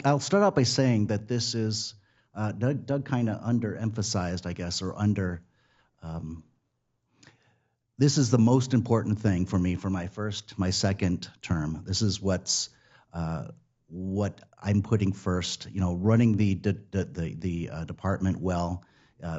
I'll start out by saying that this is, Doug kind of underemphasized, I guess, or um, this is the most important thing for me for my second term. This is what I'm putting first. You know, running the department well.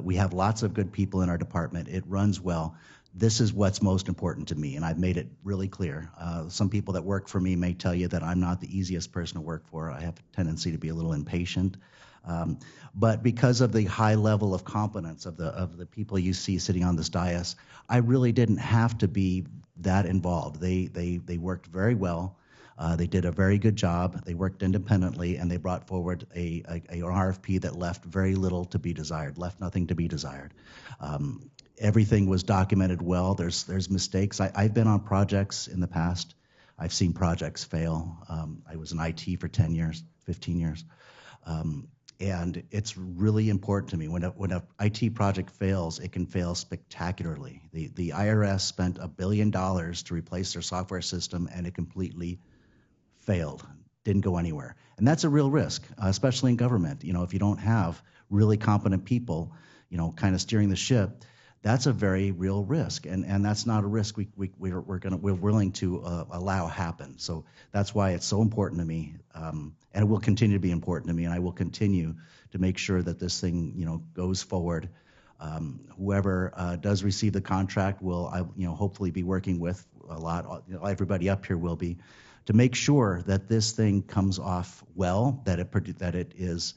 We have lots of good people in our department. It runs well. This is what's most important to me, and I've made it really clear. Some people that work for me may tell you that I'm not the easiest person to work for. I have a tendency to be a little impatient. Um, but because of the high level of competence of the people you see sitting on this dais, I really didn't have to be that involved. They worked very well. They did a very good job. They worked independently, and they brought forward an RFP that left very little to be desired, left nothing to be desired. Everything was documented well. There's mistakes. I've been on projects in the past. I've seen projects fail. I was in IT for 10 years, 15 years. And it's really important to me. When a IT project fails, it can fail spectacularly. The IRS spent $1 billion to replace their software system, and it completely failed, didn't go anywhere. And that's a real risk, especially in government. You know, if you don't have really competent people, you know, kind of steering the ship, that's a very real risk, and that's not a risk we're willing to allow happen. So that's why it's so important to me, and it will continue to be important to me, and I will continue to make sure that this thing, you know, goes forward. Whoever does receive the contract will, you know, hopefully be working with a lot. You know, everybody up here will be, to make sure that this thing comes off well, that it is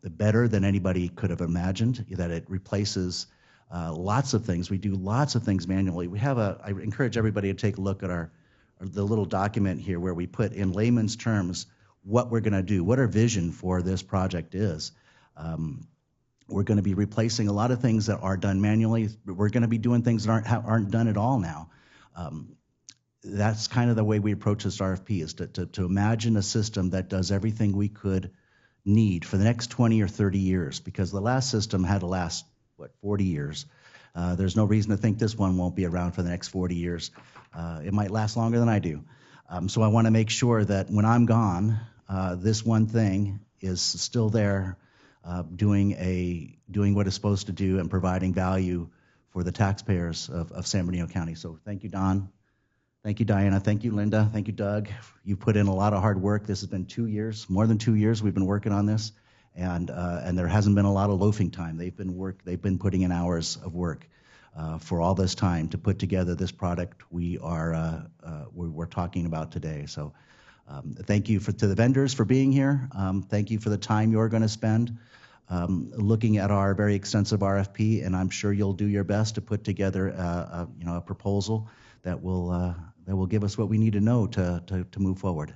better than anybody could have imagined, that it replaces lots of things. We do lots of things manually. I encourage everybody to take a look at the little document here where we put in layman's terms what we're going to do, what our vision for this project is. We're going to be replacing a lot of things that are done manually. We're going to be doing things that aren't done at all now. That's kind of the way we approach this RFP, is to imagine a system that does everything we could need for the next 20 or 30 years, because the last system had to last 40 years. There's no reason to think this one won't be around for the next 40 years. It might last longer than I do. So I want to make sure that when I'm gone, this one thing is still there, doing what it's supposed to do and providing value for the taxpayers of San Bernardino County. So thank you, Don. Thank you, Diana. Thank you, Linda. Thank you, Doug. You've put in a lot of hard work. This has been 2 years, more than 2 years we've been working on this. And there hasn't been a lot of loafing time. They've been putting in hours of work for all this time to put together this product we're talking about today. So thank you to the vendors for being here. Thank you for the time you're going to spend looking at our very extensive RFP, and I'm sure you'll do your best to put together a proposal that will give us what we need to know to move forward.